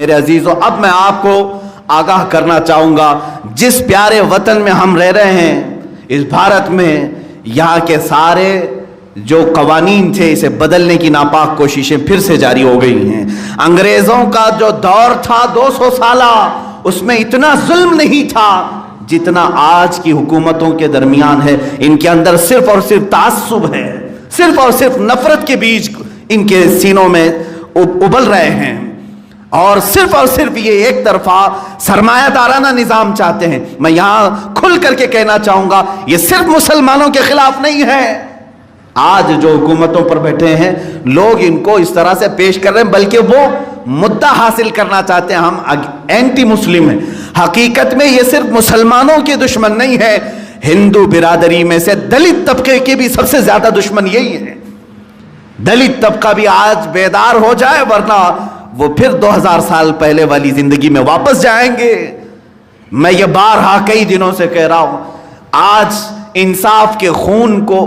میرے عزیزوں، اب میں آپ کو آگاہ کرنا چاہوں گا، جس پیارے وطن میں ہم رہ رہے ہیں، اس بھارت میں، یہاں کے سارے جو قوانین تھے اسے بدلنے کی ناپاک کوششیں پھر سے جاری ہو گئی ہیں۔ انگریزوں کا جو دور تھا 200 سالہ، اس میں اتنا ظلم نہیں تھا جتنا آج کی حکومتوں کے درمیان ہے۔ ان کے اندر صرف اور صرف تعصب ہے، صرف اور صرف نفرت کے بیج ان کے سینوں میں ابل رہے ہیں، اور صرف یہ ایک طرفہ سرمایہ دارانہ نظام چاہتے ہیں۔ میں یہاں کھل کر کے کہنا چاہوں گا، یہ صرف مسلمانوں کے خلاف نہیں ہے۔ آج جو حکومتوں پر بیٹھے ہیں لوگ ان کو اس طرح سے پیش کر رہے ہیں، بلکہ وہ مدعا حاصل کرنا چاہتے ہیں ہم اینٹی مسلم ہیں۔ حقیقت میں یہ صرف مسلمانوں کے دشمن نہیں ہے، ہندو برادری میں سے دلت طبقے کے بھی سب سے زیادہ دشمن یہی ہے۔ دلت طبقہ بھی آج بیدار ہو جائے، ورنہ وہ پھر 2000 سال پہلے والی زندگی میں واپس جائیں گے۔ میں یہ بارہا کئی دنوں سے کہہ رہا ہوں، آج انصاف کے خون کو،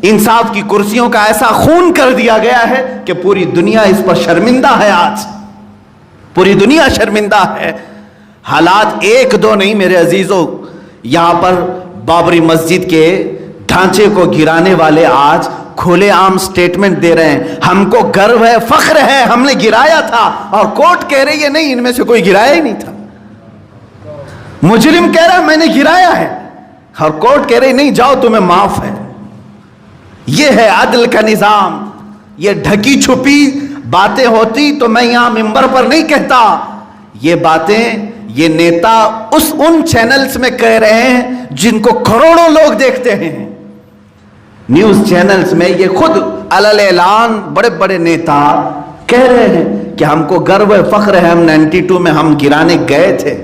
انصاف کی کرسیوں کا ایسا خون کر دیا گیا ہے کہ پوری دنیا اس پر شرمندہ ہے۔ آج پوری دنیا شرمندہ ہے۔ حالات ایک دو نہیں میرے عزیزوں، یہاں پر بابری مسجد کے ڈھانچے کو گرانے والے آج کھلے عام سٹیٹمنٹ دے رہے ہیں، ہم کو گرو ہے، فخر ہے، ہم نے گرایا تھا، اور کورٹ کہہ رہی ہے نہیں، ان میں سے کوئی گرایا ہی نہیں تھا۔ مجرم کہہ رہا ہے میں نے گرایا ہے، اور کورٹ کہہ رہی نہیں جاؤ تمہیں معاف ہے۔ یہ ہے عدل کا نظام۔ یہ ڈھکی چھپی باتیں ہوتی تو میں یہاں ممبر پر نہیں کہتا، یہ باتیں یہ نیتا ان چینلز میں کہہ رہے ہیں جن کو کروڑوں لوگ دیکھتے ہیں۔ نیوز چینلز میں یہ خود علل اعلان بڑے بڑے نیتا کہہ رہے ہیں کہ ہم کو گرو ہے، فخر ہے، ہم 92 میں ہم گرانے گئے تھے۔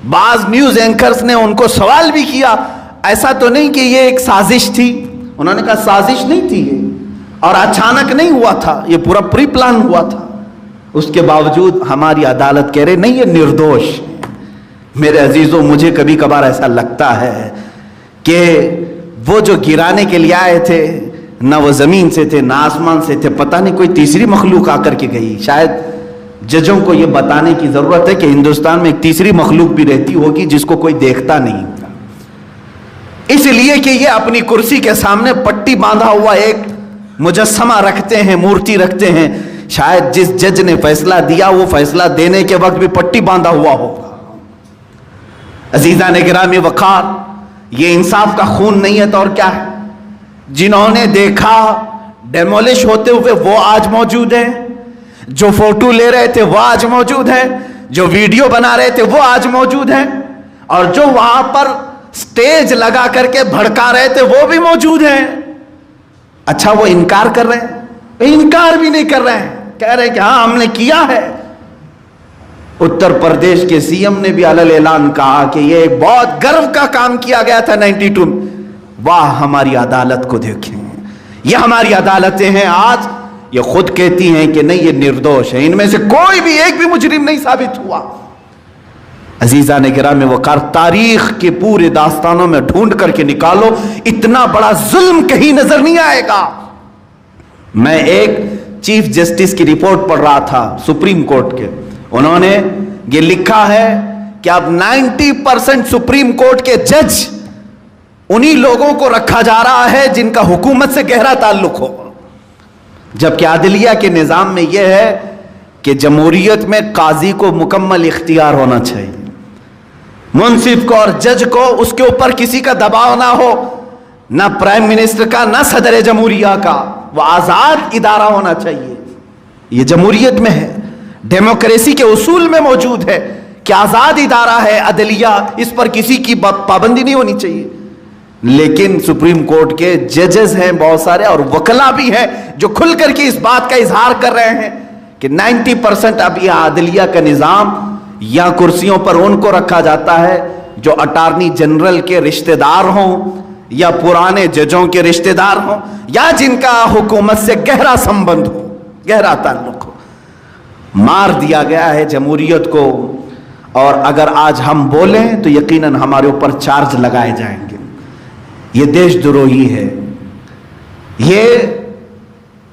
بعض نیوز اینکرز نے ان کو سوال بھی کیا، ایسا تو نہیں کہ یہ ایک سازش تھی؟ انہوں نے کہا سازش نہیں تھی یہ، اور اچانک نہیں ہوا تھا، یہ پورا پری پلان ہوا تھا۔ اس کے باوجود ہماری عدالت کہہ رہے نہیں یہ نردوش۔ میرے عزیزوں، مجھے کبھی کبھار ایسا لگتا ہے کہ وہ جو گرانے کے لیے آئے تھے، نہ وہ زمین سے تھے نہ آسمان سے تھے، پتہ نہیں کوئی تیسری مخلوق آ کر کے گئی۔ شاید ججوں کو یہ بتانے کی ضرورت ہے کہ ہندوستان میں ایک تیسری مخلوق بھی رہتی ہوگی جس کو کوئی دیکھتا نہیں، اس لیے کہ یہ اپنی کرسی کے سامنے پٹی باندھا ہوا ایک مجسمہ رکھتے ہیں، مورتی رکھتے ہیں۔ شاید جس جج نے فیصلہ دیا وہ فیصلہ دینے کے وقت بھی پٹی باندھا ہوا ہوگا۔ عزیزان گرامی وقار، یہ انصاف کا خون نہیں ہے تو اور کیا ہے؟ جنہوں نے دیکھا ڈیمولش ہوتے ہوئے وہ آج موجود ہیں، جو فوٹو لے رہے تھے وہ آج موجود ہیں، جو ویڈیو بنا رہے تھے وہ آج موجود ہیں، اور جو وہاں پر سٹیج لگا کر کے بھڑکا رہے تھے وہ بھی موجود ہیں۔ اچھا وہ انکار کر رہے ہیں؟ انکار بھی نہیں کر رہے ہیں، کہہ رہے ہیں کہ ہاں ہم نے کیا ہے۔ اتر پردیش کے سی ایم نے بھی علل اعلان کہا کہ یہ ایک بہت گرو کا کام کیا گیا تھا 92 میں۔ واہ ہماری عدالت کو دیکھیں، یہ ہماری عدالتیں ہیں آج، یہ خود کہتی ہیں کہ نہیں یہ نردوش ہے، ان میں سے کوئی بھی ایک بھی مجرم نہیں ثابت ہوا۔ عزیزان گرامی وقار، تاریخ کے پورے داستانوں میں ڈھونڈ کر کے نکالو، اتنا بڑا ظلم کہیں نظر نہیں آئے گا۔ میں ایک چیف جسٹس کی رپورٹ پڑھ رہا تھا سپریم کورٹ کے، انہوں نے یہ لکھا ہے کہ اب 90% سپریم کورٹ کے جج انہی لوگوں کو رکھا جا رہا ہے جن کا حکومت سے گہرا تعلق ہو، جبکہ عدلیہ کے نظام میں یہ ہے کہ جمہوریت میں قاضی کو مکمل اختیار ہونا چاہیے، منصف کو اور جج کو اس کے اوپر کسی کا دباؤ نہ ہو، نہ پرائم منسٹر کا نہ صدر جمہوریہ کا، وہ آزاد ادارہ ہونا چاہیے۔ یہ جمہوریت میں ہے، ڈیموکریسی کے اصول میں موجود ہے کہ آزاد ادارہ ہے عدلیہ، اس پر کسی کی پابندی نہیں ہونی چاہیے۔ لیکن سپریم کورٹ کے ججز ہیں بہت سارے اور وکلا بھی ہیں جو کھل کر کے اس بات کا اظہار کر رہے ہیں کہ 90% اب یہ عدلیہ کا نظام یا کرسیوں پر ان کو رکھا جاتا ہے جو اٹارنی جنرل کے رشتہ دار ہوں یا پرانے ججوں کے رشتہ دار ہوں یا جن کا حکومت سے گہرا سمبند ہو، گہرا تعلق ہو۔ مار دیا گیا ہے جمہوریت کو، اور اگر آج ہم بولیں تو یقیناً ہمارے اوپر چارج لگائے جائیں گے۔ یہ دیش دروہی ہے، یہ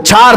4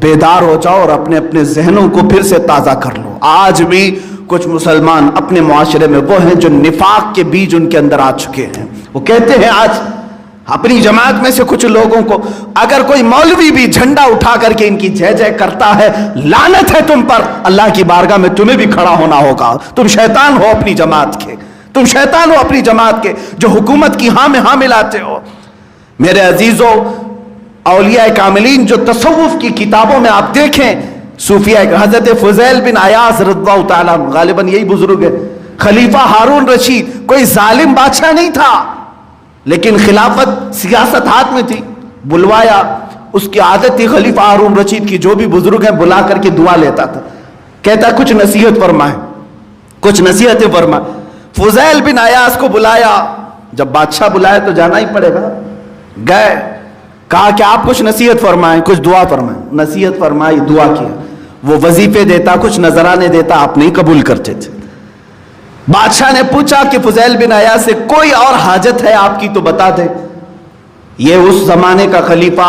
بیدار ہو جاؤ اور اپنے اپنے ذہنوں کو پھر سے تازہ کر لو. آج بھی کچھ مسلمان اپنے معاشرے میں وہ ہیں جو نفاق کے بیج ان کے اندر آ چکے ہیں. وہ کہتے ہیں آج اپنی جماعت میں سے کچھ لوگوں کو اگر کوئی مولوی بھی جھنڈا اٹھا کر کے ان کی جے جے کرتا ہے, لعنت ہے تم پر, اللہ کی بارگاہ میں تمہیں بھی کھڑا ہونا ہوگا. تم شیطان ہو اپنی جماعت کے, تم شیطان ہو اپنی جماعت کے جو حکومت کی ہاں میں ہاں ملاتے ہو. میرے عزیزوں, اولیاء کاملین جو تصوف کی کتابوں میں آپ دیکھیں, صوفیاء حضرت فضیل بن عیاض رضی اللہ تعالیٰ عنہ, غالباً یہی بزرگ ہے, خلیفہ ہارون رشید کوئی ظالم بادشاہ نہیں تھا, لیکن خلافت سیاست ہاتھ میں تھی. بلوایا, اس کی عادت تھی خلیفہ ہارون رشید کی, جو بھی بزرگ ہیں بلا کر کے دعا لیتا تھا, کہتا کچھ نصیحت فرمائیں, کچھ نصیحتیں فرمائیں. فضیل بن عیاض کو بلایا, جب بادشاہ بلائے تو جانا ہی پڑے گا. گئے, کہا کہ آپ کچھ نصیحت فرمائیں, کچھ دعا فرمائیں. نصیحت فرمائی, دعا کیا. وہ وظیفے دیتا, کچھ نذرانے دیتا, آپ نہیں قبول کرتے تھے. بادشاہ نے پوچھا کہ فضیل بن عیاض سے کوئی اور حاجت ہے آپ کی تو بتا دیں. یہ اس زمانے کا خلیفہ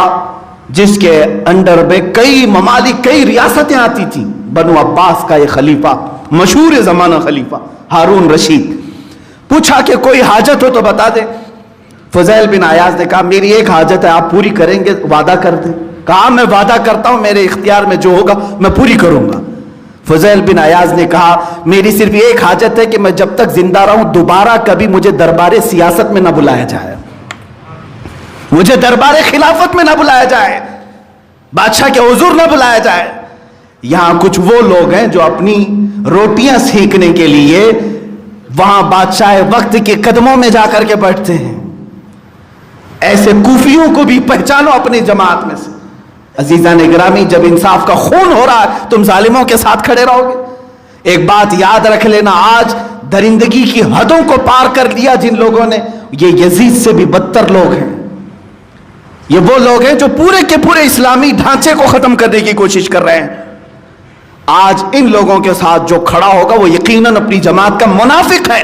جس کے انڈر میں کئی ممالک, کئی ریاستیں آتی تھیں, بنو عباس کا یہ خلیفہ, مشہور زمانہ خلیفہ ہارون رشید. پوچھا کہ کوئی حاجت ہو تو بتا دیں. فضیل بن عیاض نے کہا میری ایک حاجت ہے, آپ پوری کریں گے, وعدہ کر دیں. کہا میں وعدہ کرتا ہوں, میرے اختیار میں جو ہوگا میں پوری کروں گا. فضیل بن عیاض نے کہا میری صرف ایک حاجت ہے کہ میں جب تک زندہ رہوں دوبارہ کبھی مجھے دربار سیاست میں نہ بلایا جائے, مجھے دربار خلافت میں نہ بلایا جائے, بادشاہ کے حضور نہ بلایا جائے. یہاں کچھ وہ لوگ ہیں جو اپنی روٹیاں سیکھنے کے لیے وہاں بادشاہ وقت کے قدموں میں جا کر کے بیٹھتے ہیں. ایسے کوفیوں کو بھی پہچانو اپنی جماعت میں سے. عزیزان گرامی, جب انصاف کا خون ہو رہا ہے تم ظالموں کے ساتھ کھڑے رہو گے. ایک بات یاد رکھ لینا, آج درندگی کی حدوں کو پار کر لیا جن لوگوں نے, یہ یزید سے بھی بدتر لوگ ہیں. یہ وہ لوگ ہیں جو پورے کے پورے اسلامی ڈھانچے کو ختم کرنے کی کوشش کر رہے ہیں. آج ان لوگوں کے ساتھ جو کھڑا ہوگا وہ یقیناً اپنی جماعت کا منافق ہے.